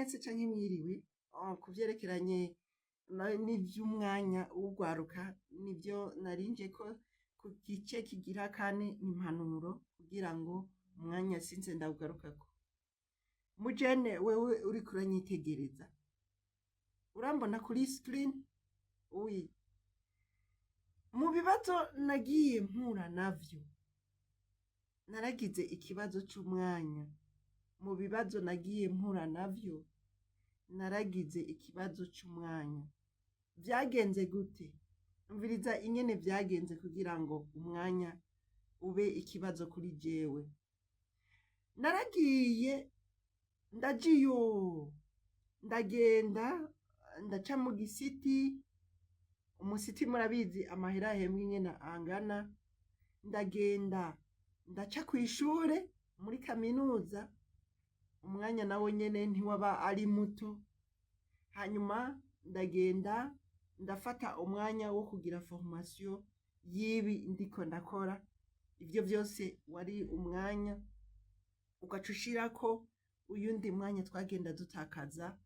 mwese canke mwiriwe ku vyerekeranye n'ivy'umwanya w'urwaruka nivyo narinje ko ku gice kigira kane impanuro kugira ngo umwanya sinze ndawugarukako. Mujene wewe uriko uranyitegereza urambona kuri screen? Oui. Mu bibazo nagiye mpura navyo naragize ikibazo c'umwanya. Mu bibazo nagiye mpura navyo naragize ikibazo c'umwanya. Vyagenze gute? Umviriza ingene vyagenze kugira ngo umwanya ube ikibazo kuri jewe. Naragiye ndajiyo ndagenda ndaca mu gisiti, umusiti murabizi amahera ahembwa ingene angana, ndagenda ndaca kw'ishure muri kaminuza, umwanya nawo nyene ntiwaba ari muto, hanyuma ndagenda ndafata umwanya wo kugira formation y'ibi ndiko ndakora. Ivyo vyose wari umwanya ugaca ushirako uyundi mwanya twagenda dutakaza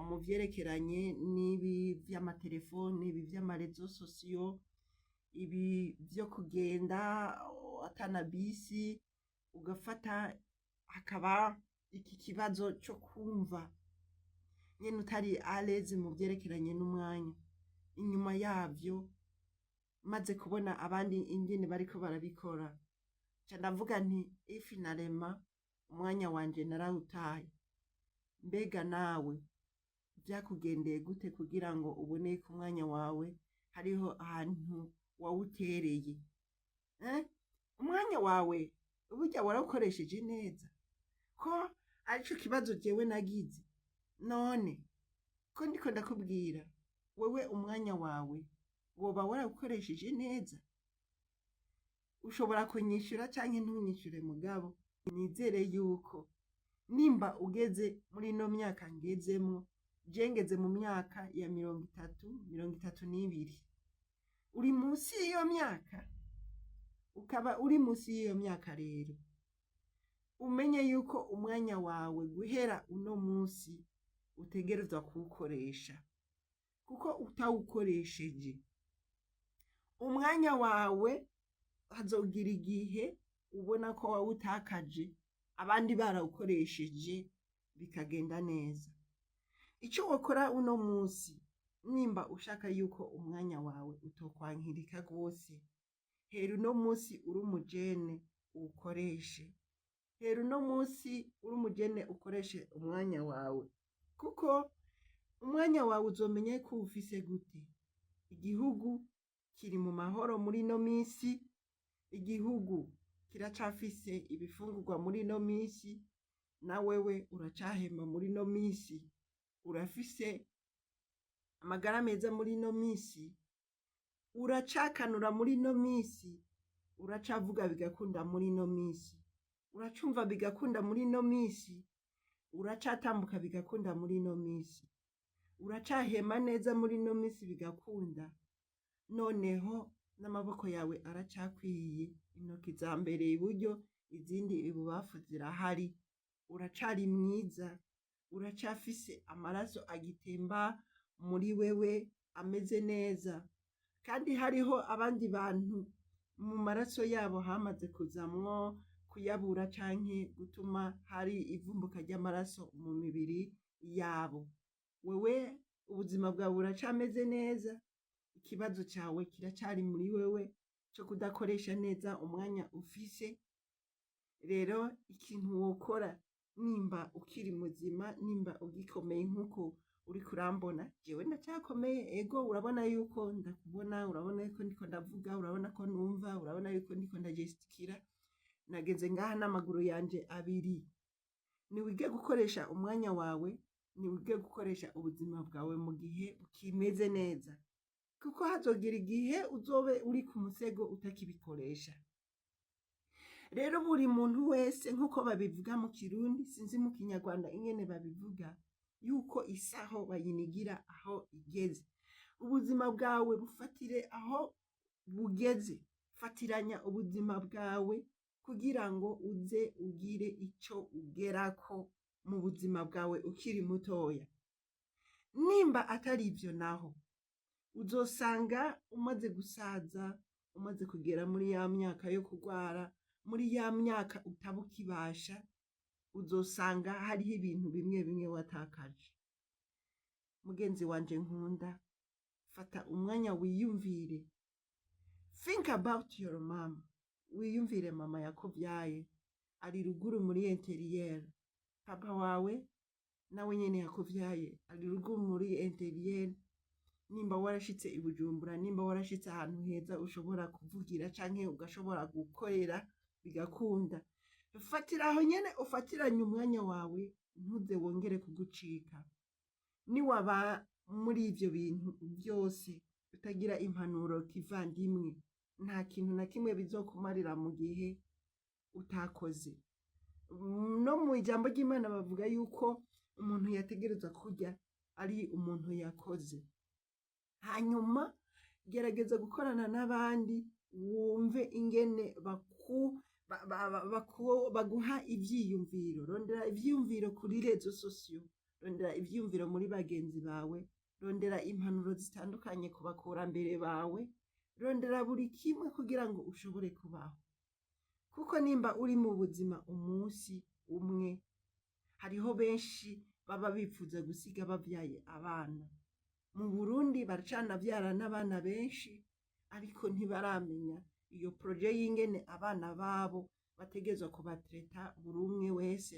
mu vyerekeranye n'ibi vy'amatelefone, ibi vy'amarezo sosiyo, ibi vyo kugenda atana bisi, ugafata hakaba iki kibazo co kumva nyene utari à l'aise mu vyerekeranye n'umwanya. Inyuma yavyo maze kubona abandi ingene bariko barabikora ca ndavuga nti finalement umwanya wanje narawutaye. Mbega nawe vyakugendeye gute kugira ngo ubone ko umwanya wawe hariho ahantu wawutereye? Umwanya wawe burya warawukoresheje neza? Ko arico kibazo jewe nagize. None ko ndiko ndakubwira wewe umwanya wawe woba warawukoresheje neza? Ushobora kunyishura canke ntunyishure mugabo nizere yuko nimba ugeze muri ino myaka ngezemwo, je ngeze mu myaka ya 32. Uri musi y'iyo myaka? Ukaba uri musi y'iyo myaka rero umenye yuko umwanya wawe guhera uno musi utegerezwa kuwukoresha, kuko utawukoresheje umwanya wawe hazogira igihe ubona ko wawutakaje abandi barawukoresheje bikagenda neza. Ico wokora uno musi nimba ushaka yuko umwanya wawe utokwankirika rwose, hera uno musi uri umujene uwukoreshe. Hera uno musi uri umujene ukoreshe umwanya wawe, kuko umwanya wawe uzomenya ko uwufise gute. Igihugu kiri mu mahoro muri ino misi, igihugu kiracafise ibifungurwa muri ino misi, na wewe uracahema muri ino misi, urafise amagara meza muri ino misi, uracakanura muri ino misi, uracavuga bigakunda muri ino misi, uracumva bigakunda muri ino misi, uracatambuka bigakunda muri ino misi, uracahema neza muri ino misi bigakunda. Noneho n'amaboko yawe aracakwiye, intoki za mbere iburyo izindi ibubafu zirahari, uracari mwiza, uracafise amaraso agitemba muri wewe ameze neza. Kandi hariho abandi bantu mu maraso yabo hamaze kuzamwo kuyabura canke gutuma hari ivumbuka ry'amaraso mu mibiri yabo. Wewe ubuzima bwawe buracameze neza, ikibazo cawe kiracari muri wewe co kudakoresha neza umwanya ufise. Rero ikintu wokora nimba ukiri muzima, nimba ugikomeye nkuko uriko urambona, jewe ndacakomeye, ego urabona yuko ndakubona, urabona yuko ndiko ndavuga, urabona ko numva, urabona yuko ndiko ndagestikira, nageze ngaha n'amaguru yanje abiri. Niwige gukoresha umwanya wawe, niwige gukoresha ubuzima bwawe mu gihe ukimeze neza, kuko hazogira igihe uzobe uri ku musego utakibikoresha. Rero buri muntu wese nkuko babivuga mu Kirundi, sinzi mu Kinyarwanda ingene babivuga, yuko isaho bayinigira aho igeze. Ubuzima bwawe bufatire aho bugeze, fatiranya ubuzima bwawe kugira ngo uze ugire ico ugerako mu buzima bwawe ukiri mutoya. Nimba atari ibyo naho uzosanga umaze gusaza, umaze kugera muri ya myaka yo kurwara, muri ya myaka utaba ukibasha, uzosanga hariho ibintu bimwe bimwe watakaje. Mugenzi wanje nkunda, fata umwanya wiyumvire. Think about your mom. Wiyumvire mama yakuvyaye, ari ruguru muri interieur. Papa wawe nawe nyene yakuvyaye, ari ruguru muri interieur. Nimba warashitse i Bujumbura, nimba warashitse ahantu heza ushobora kuvugira canke ugashobora gukorera bigakunda, fatira aho nyene ufatiranye umwanya wawe, ntuze wongere kugucika. Niwaba muri ivyo bintu byose utagira impanuro kivandimwe, nta kintu na kimwe bizokumarira mu gihe utakoze. No mu ijambo ry'Imana bavuga yuko umuntu yategereza kurya ari umuntu yakoze. Hanyuma gerageza gukorana n'abandi, wumve ingene baguha ivyiyumviro. Rondera ivyiyumviro kuri rezo sosiyo, rondera ivyiyumviro muri bagenzi bawe, rondera impanuro zitandukanye ku bakurambere bawe, rondera buri kimwe kugira ngo ushobore kubaho. Kuko nimba uri mu buzima umunsi umwe, hariho benshi baba bifuza gusiga bavyaye abana. Mu Burundi baracanavyara n'abana benshi, ariko ntibaramenya iyo proje y'ingene abana babo bategezwa kubatreta buri umwe wese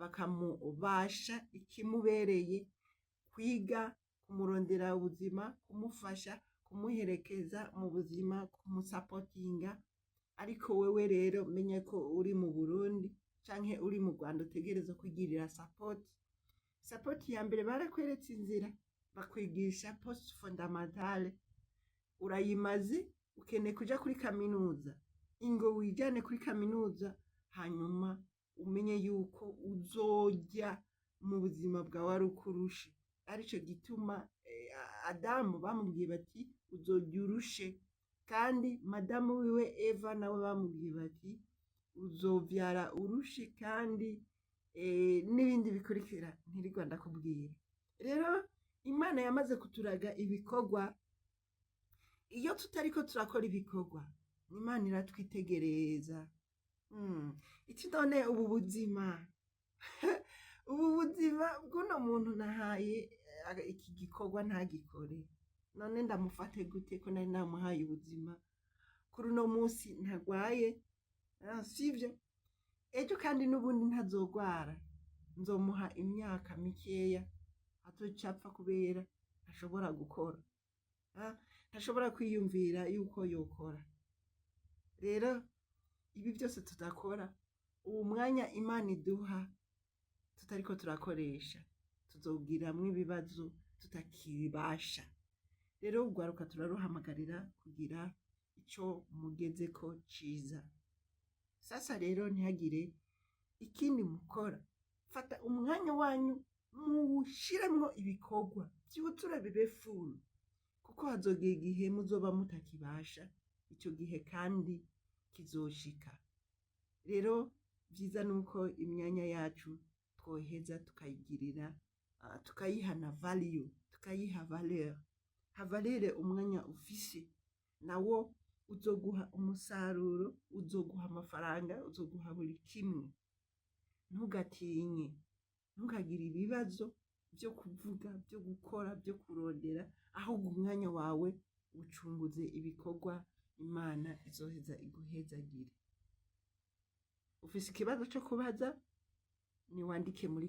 bakamubasha ikimubereye, kwiga, kumurondera ubuzima, kumufasha, kumuherekeza mu buzima, kumusapotinga. Ariko wewe rero menya ko uri mu Burundi canke uri mu Rwanda utegereza kwigirira support ya mbere. Barakweretse inzira, bakwigisha post fondamentale, urayimaze, ukeneye kuja kuri kaminuza, ingo wijane kuri kaminuza, hanyuma umenye yuko uzojya mu buzima bwawe ari ukurushe. Arico gituma Adamu bamubwiye bati uzojya urushe, kandi madamu wiwe Eva nawe bamubwiye bati uzovyara urushe, kandi n'ibindi bikurikira ntirirwa ndakubwira. Rero Imana yamaze kuturaga ibikorwa. Iyo tutariko turakora ibikorwa, Imana iratwitegereza. Iki none ubu buzima ubu buzima bw'uno muntu nahaye iki gikorwa ntagikore, none ndamufate gute ko nari namuhaye ubuzima? Kuri uno munsi ntagwaye, sivyo? Ejo kandi n'ubundi ntazogwara, nzomuha imyaka mikeya atocapfa kubera ntashobora gukora, ntashobora kwiyumvira yuko yokora. Rero ibi byose tudakora, uwo mwanya Imana iduha tutariko turakoresha, tuzogiramwo ibibazo tutakibasha. Rero ugwaruka turaruhamagarira kugira ico mugezeko ciza. Sasa rero ntihagire ikindi mukora, fata umwanya wanyu muwushiremwo ibikorwa vyutura bibe full, kuko hazogera igihe muzoba mutakibasha, ico gihe kandi kizoshika. Rero vyiza nuko imyanya yacu twoheza tukayigirira, tukayiha na value, tukayiha valeur. Havalere umwanya ufise, nawo uzoguha umusaruro, uzoguha amafaranga, uzoguha buri kimwe. Ntugatinye, ntugagire ibibazo byo kuvuga, byo gukora, byo kurondera, ahubwo umwanya wawe ucunguze ibikorwa Imana izoheza iguhezagire. Ufise ikibazo cyo kubaza, niwandike muri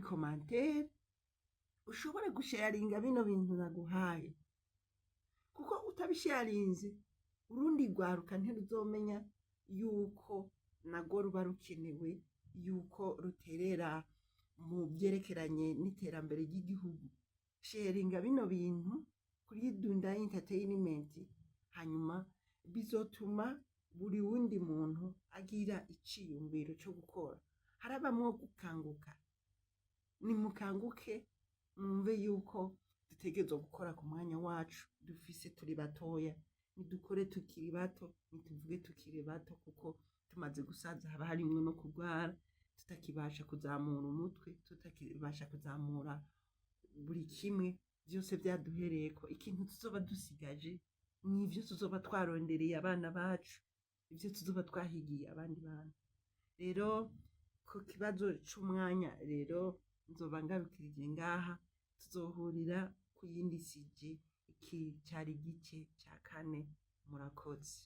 commentaire, ushobore gusharinga bino bintu naguhaye, kuko utabisharinze urundi rwaruka ntiruzomenya yuko nago ruba rukenewe, yuko ruterera mu byerekeranye n'iterambere ry'igihugu. Sharinga bino bintu kuri Dunda Entertainment, hanyuma bizotuma buri wundi muntu agira iciyumviro cyo gukora. Harabamwo gukanguka, nimukanguke mwumve yuko dutegerezwa gukora ku mwanya wacu dufise turi batoya. Nidukore tukiri bato, nituvuge tukiri bato, kuko tumaze gusaza haba harimwo no kurwara, tutakibasha kuzamura umutwe, tutakibasha kuzamura buri kimwe, byose byaduhereyeko. Ikintu tuzoba dusigaje nivyo tuzoba twarondereye abana bacu, ivyo tuzoba twahigiye abandi bantu. Rero ku kibazo c'umwanya rero nzoba ngabikirije ngaha, tuzohurira ku yindi sije. Iki cari igice ca kane. Murakoze.